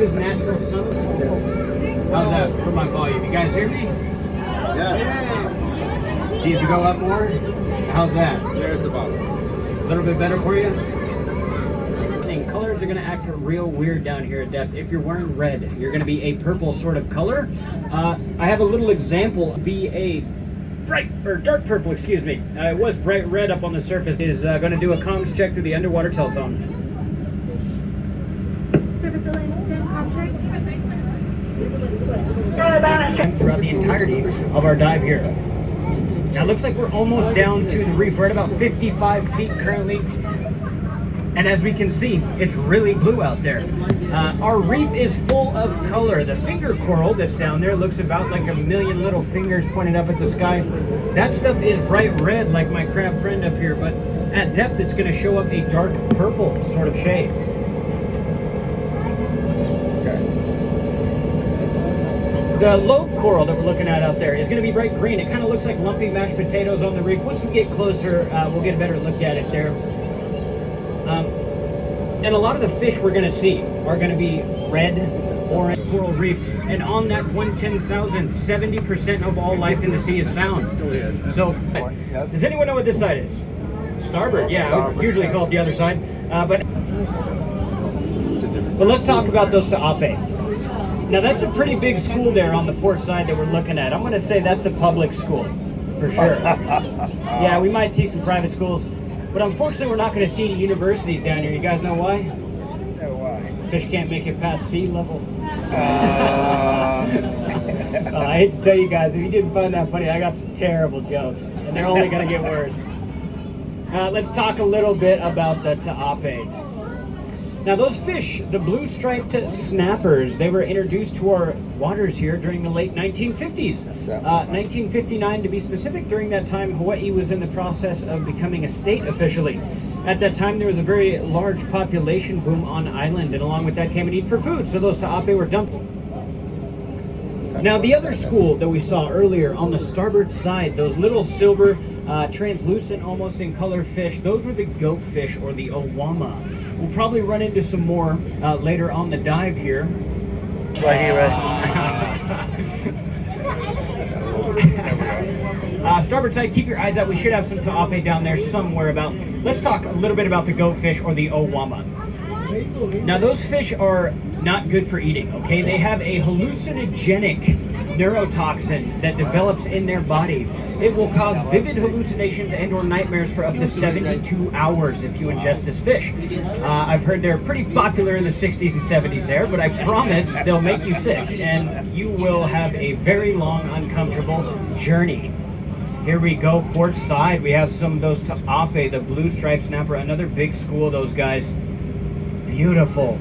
is natural sun. Yes. How's that for my volume? You guys hear me? Yes. Needs to go up more? How's that? There's the bottom. A little bit better for you? Colors are going to act real weird down here at depth. If you're wearing red, you're going to be a purple sort of color. I have a little example. Be a bright or dark purple, excuse me. It was bright red up on the surface. Is going to do a comms check through the underwater telephone. Throughout the entirety of our dive here. Now it looks like we're almost down to the reef. We're at about 55 feet currently. And as we can see, it's really blue out there. Our reef is full of color. The finger coral that's down there looks about like a million little fingers pointed up at the sky. That stuff is bright red like my crab friend up here, but at depth it's going to show up a dark purple sort of shade. Okay. The lobe coral that we're looking at out there is going to be bright green. It kind of looks like lumpy mashed potatoes on the reef. Once we get closer, we'll get a better look at it there. And a lot of the fish we're going to see are going to be red, orange, coral reef. And on that 1/10,000, 70% of all life in the sea is found. So, does anyone know what this side is? Starboard, yeah. Starboard. Usually called the other side. But let's talk about those Ta'ape. Now that's a pretty big school there on the port side that we're looking at. I'm going to say that's a public school, for sure. Yeah, we might see some private schools. But unfortunately, we're not going to see any universities down here. You guys know why? No, why? Fish can't make it past sea level. I hate to tell you guys, if you didn't find that funny, I got some terrible jokes. And they're only going to get worse. Let's talk a little bit about the Ta'ape. Now those fish, the blue striped snappers, they were introduced to our waters here during the late 1950s. 1959 to be specific. During that time, Hawaii was in the process of becoming a state officially. At that time, there was a very large population boom on island, and along with that came a need for food, so those Ta'ape were dumped. Now the other school that we saw earlier on the starboard side, those little silver, translucent almost in color fish, those were the goat fish or the Owama. We'll probably run into some more later on the dive here. Right here, right. Starboard side, keep your eyes out. We should have some Ta'ape down there somewhere about. Let's talk a little bit about the goat fish or the Owama. Now those fish are not good for eating, okay? They have a hallucinogenic neurotoxin that develops in their body. It will cause vivid hallucinations and or nightmares for up to 72 hours if you ingest this fish. I've heard they're pretty popular in the 60s and 70s there, but I promise they'll make you sick and you will have a very long, uncomfortable journey. Here we go, port side. We have some of those Ta'ape, the blue striped snapper, another big school of those guys. Beautiful.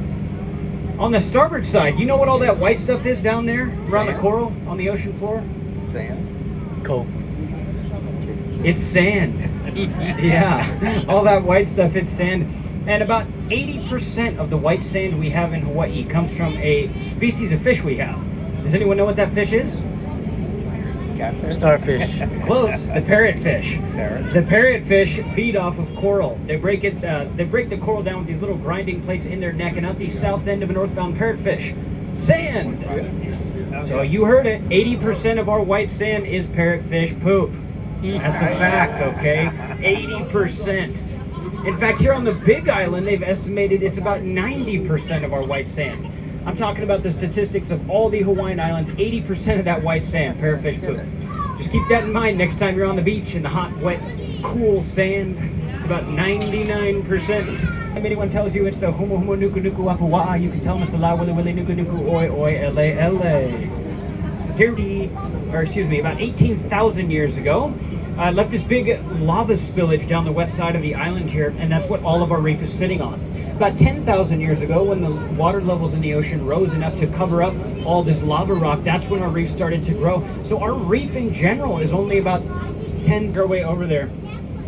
On the starboard side, you know what all that white stuff is down there around the coral on the ocean floor? Sand. Cool. It's sand. Yeah, all that white stuff, it's sand. And about 80% of the white sand we have in Hawaii comes from a species of fish we have. Does anyone know what that fish is? Catfish. Starfish. Close. The parrotfish. Parrot. The parrotfish feed off of coral. They break it. They break the coral down with these little grinding plates in their neck, and out the south end of a northbound parrotfish, sand. So you heard it. 80% of our white sand is parrotfish poop. That's a fact, okay? 80%. In fact, here on the Big Island, they've estimated it's about 90% of our white sand. I'm talking about the statistics of all the Hawaiian Islands. 80% of that white sand, parrotfish poop. Just keep that in mind next time you're on the beach in the hot, wet, cool sand. It's about 99%. If anyone tells you it's the Homo Homo Nuku Nuku Wapawa, you can tell them it's the La Willy Willy Nuku Nuku Oi Oi L.A. L.A. About 18,000 years ago, left this big lava spillage down the west side of the island here, and that's what all of our reef is sitting on. About 10,000 years ago, when the water levels in the ocean rose enough to cover up all this lava rock, that's when our reef started to grow. So our reef in general is only about 10 our way over there.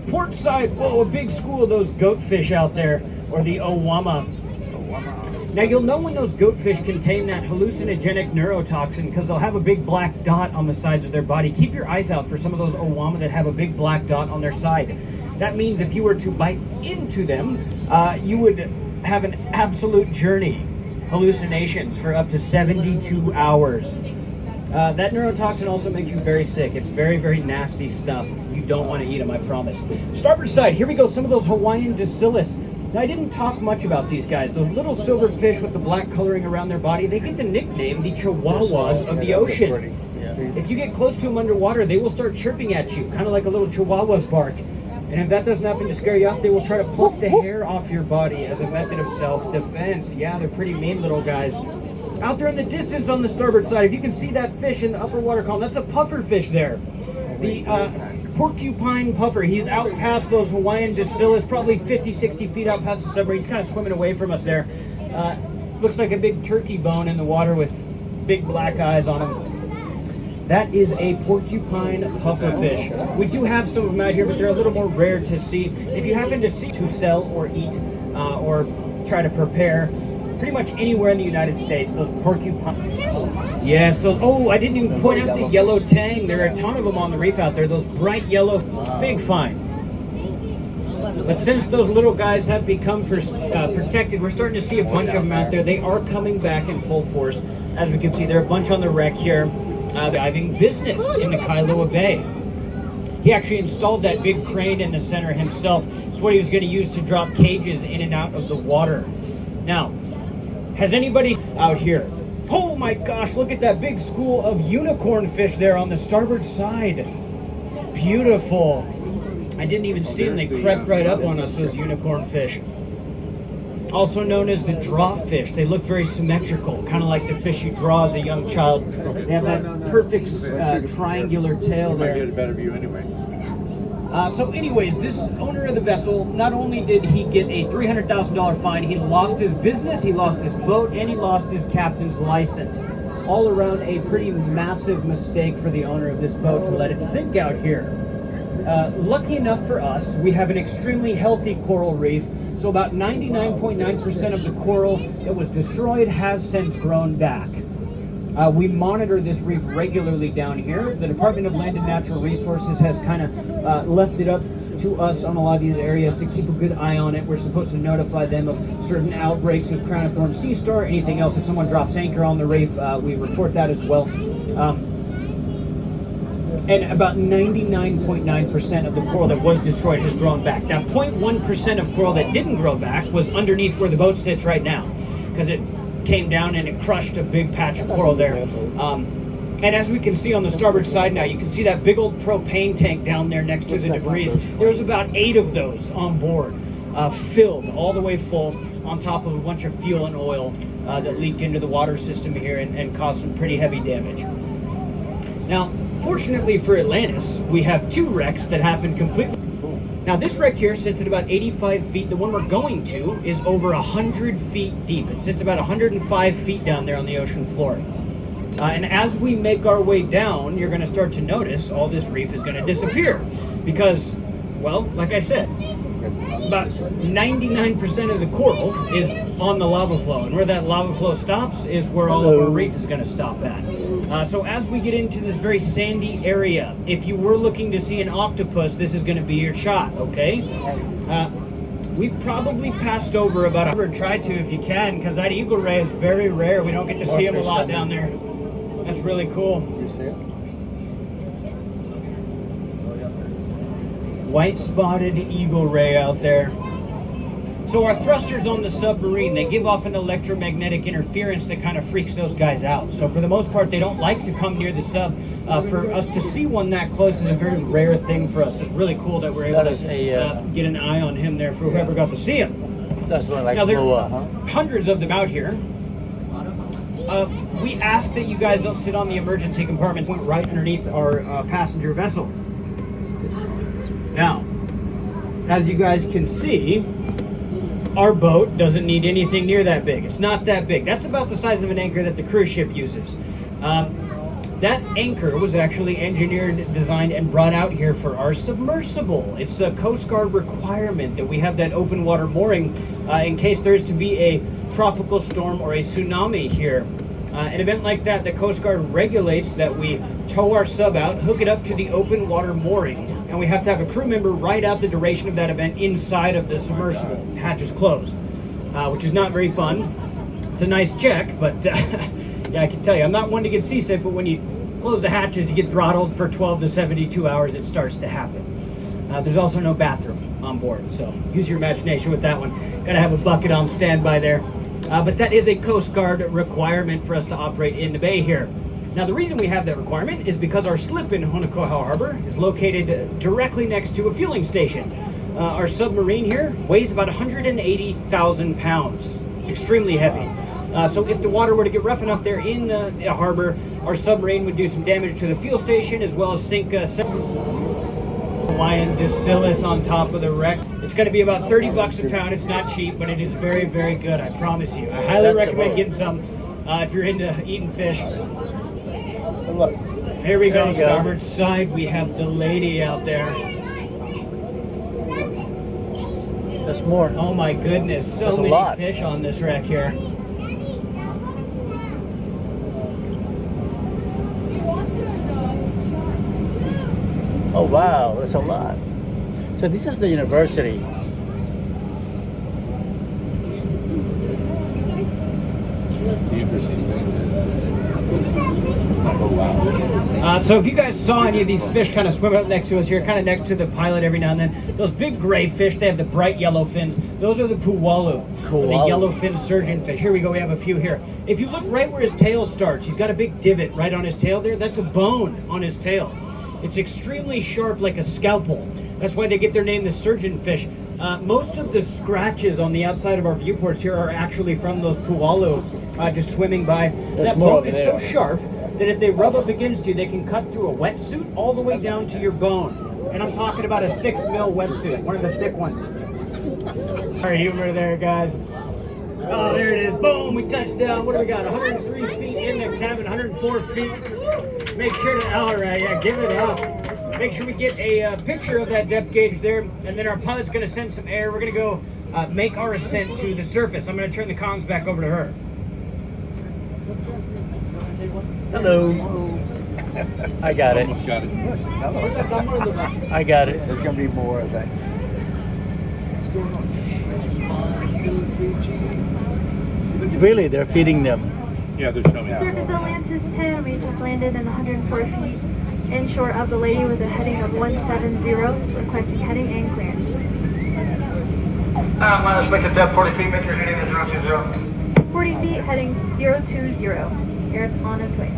Port side, whoa, a big school of those goatfish out there, or the Owama. Now you'll know when those goatfish contain that hallucinogenic neurotoxin because they'll have a big black dot on the sides of their body. Keep your eyes out for some of those Owama that have a big black dot on their side. That means if you were to bite into them, you would have an absolute journey. hallucinations for up to 72 hours. That neurotoxin also makes you very sick. It's very, very nasty stuff. You don't want to eat them, I promise. Starboard side, here we go. Some of those Hawaiian Dacilus. Now, I didn't talk much about these guys. Those little silver fish with the black coloring around their body, they get the nickname the Chihuahuas of the ocean. If you get close to them underwater, they will start chirping at you, kind of like a little Chihuahua's bark. And if that doesn't happen to scare you off, they will try to pluck the hair off your body as a method of self-defense. Yeah, they're pretty mean little guys. Out there in the distance on the starboard side, if you can see that fish in the upper water column, that's a puffer fish there. The porcupine puffer. He's out past those Hawaiian Dacilus, probably 50, 60 feet out past the submarine. He's kind of swimming away from us there. Looks like a big turkey bone in the water with big black eyes on him. That is a porcupine pufferfish. We do have some of them out here, but they're a little more rare to see. If you happen to see to sell or eat or try to prepare, pretty much anywhere in the United States, those porcupine. Yes, those. Oh, I didn't even point out the yellow tang. There are a ton of them on the reef out there. Those bright yellow, big find. But since those little guys have become protected, we're starting to see a bunch of them out there. They are coming back in full force. As we can see, there are a bunch on the wreck here. Diving business in the Kailua Bay. He actually installed that big crane in the center himself. It's what he was going to use to drop cages in and out of the water. Now, has anybody out here? Oh my gosh, look at that big school of unicorn fish there on the starboard side. Beautiful. I didn't even see them. They crept right up on us, those unicorn fish. Also known as the draw fish. They look very symmetrical, kind of like the fish you draw as a young child. They have that perfect triangular tail there. Get a better view anyway. So anyways, this owner of the vessel, not only did he get a $300,000 fine, he lost his business, he lost his boat, and he lost his captain's license. All around a pretty massive mistake for the owner of this boat to let it sink out here. Lucky enough for us, we have an extremely healthy coral reef. So about 99.9% of the coral that was destroyed has since grown back. We monitor this reef regularly down here. The Department of Land and Natural Resources has kind of left it up to us on a lot of these areas to keep a good eye on it. We're supposed to notify them of certain outbreaks of crown of thorn sea star, anything else. If someone drops anchor on the reef, we report that as well. And about 99.9% of the coral that was destroyed has grown back. Now, 0.1% of coral that didn't grow back was underneath where the boat sits right now, because it came down and it crushed a big patch of coral there. And as we can see on the starboard side now, you can see that big old propane tank down there next to the debris. There's about 8 of those on board, filled all the way full, on top of a bunch of fuel and oil that leaked into the water system here and caused some pretty heavy damage. Now, fortunately for Atlantis, we have 2 wrecks that happened completely. Now, this wreck here sits at about 85 feet. The one we're going to is over 100 feet deep. It sits about 105 feet down there on the ocean floor. And as we make our way down, you're going to start to notice all this reef is going to disappear. Because, well, like I said, about 99% of the coral is on the lava flow, and where that lava flow stops is where all of our reef is going to stop at. So as we get into this very sandy area, if you were looking to see an octopus, this is going to be your shot, okay? We've probably passed over about 100. Try to if you can, because that eagle ray is very rare. We don't get to see them a lot down there. That's really cool. You see it? White spotted eagle ray out there. So our thrusters on the submarine, they give off an electromagnetic interference that kind of freaks those guys out. So for the most part, they don't like to come near the sub. For us to see one that close is a very rare thing for us. It's really cool that we're able to get an eye on him there for whoever got to see him. That's one like now, there Moa, are hundreds of them out here. We ask that you guys don't sit on the emergency compartment right underneath our passenger vessel. Now, as you guys can see, our boat doesn't need anything near that big. It's not that big. That's about the size of an anchor that the cruise ship uses. That anchor was actually engineered, designed, and brought out here for our submersible. It's a Coast Guard requirement that we have that open water mooring in case there is to be a tropical storm or a tsunami here. An event like that, the Coast Guard regulates that we tow our sub out, hook it up to the open water mooring, and we have to have a crew member ride out the duration of that event inside of the submersible. Hatch is closed, which is not very fun. It's a nice check, but yeah, I can tell you, I'm not one to get seasick, but when you close the hatches, you get throttled for 12 to 72 hours, it starts to happen. There's also no bathroom on board, so use your imagination with that one. Gotta have a bucket on standby there. But that is a Coast Guard requirement for us to operate in the bay here. Now, the reason we have that requirement is because our slip in Honokoha Harbor is located directly next to a fueling station. Our submarine here weighs about 180,000 pounds, extremely heavy. So if the water were to get rough enough there in the harbor, our submarine would do some damage to the fuel station as well as sink Hawaiian Distillus on top of the wreck. It's going to be about 30 bucks a pound. It's not cheap, but it is very, very good. I promise you. I highly recommend getting some if you're into eating fish. But look. Here we go, starboard side. We have the lady out there. That's more. Oh my goodness, so many fish on this wreck here. Oh wow, that's a lot. So this is the university. So if you guys saw any of these fish kind of swim up next to us here, kind of next to the pilot every now and then, those big gray fish, they have the bright yellow fins. Those are the puwalu, or the yellow-fin surgeonfish. Here we go, we have a few here. If you look right where his tail starts, he's got a big divot right on his tail there. That's a bone on his tail. It's extremely sharp like a scalpel. That's why they get their name, the surgeonfish. Most of the scratches on the outside of our viewports here are actually from those puwalu just swimming by. That bone is so sharp that if they rub up against you, they can cut through a wetsuit all the way down to your bone. And I'm talking about a 6 mil wetsuit, one of the thick ones. Our humor there, guys. Oh, there it is. Boom, we touched down. What do we got? 103 feet in the cabin, 104 feet. Make sure to, all right, yeah, give it up. Make sure we get a picture of that depth gauge there, and then our pilot's going to send some air. We're going to go make our ascent to the surface. I'm going to turn the comms back over to her. Hello. I got it. Almost got it. I got it. There's going to be more of that. Really, they're feeding them. Yeah, they're showing. Surface Atlantis 10, we just landed in 104 feet inshore of the Lady with a heading of 170, requesting heading and clearance. Minus make a depth 40 feet, make your heading is 020. 40 feet, heading 020. Air on its way.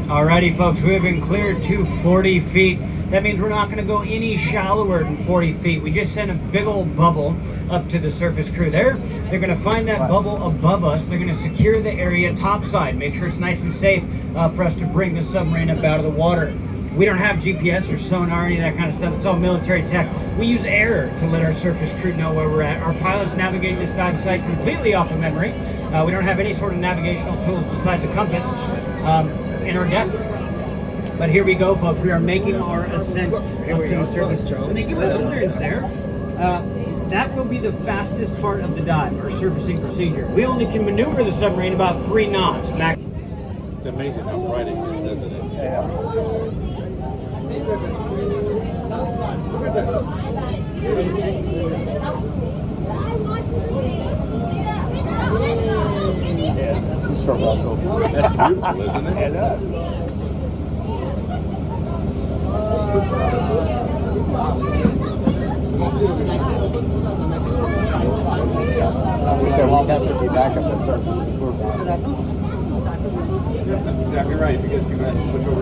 Alrighty, folks, we have been cleared to 40 feet. That means we're not going to go any shallower than 40 feet. We just sent a big old bubble up to the surface crew there. They're going to find that bubble above us. They're going to secure the area topside, make sure it's nice and safe for us to bring the submarine up out of the water. We don't have GPS or sonar or any of that kind of stuff. It's all military tech. We use air to let our surface crew know where we're at. Our pilots navigate this dive site completely off of memory. We don't have any sort of navigational tools besides the compass in our depth. But here we go, folks. We are making our ascent up to the surface. When they give us clearance there, that will be the fastest part of the dive, our surfacing procedure. We only can maneuver the submarine about 3 knots max. It's amazing how bright it is, isn't it? Yeah, this is for Russell. That's beautiful, isn't it? It is. We said we have to be back at the surface before. That's exactly right. If you guys can go ahead and switch over.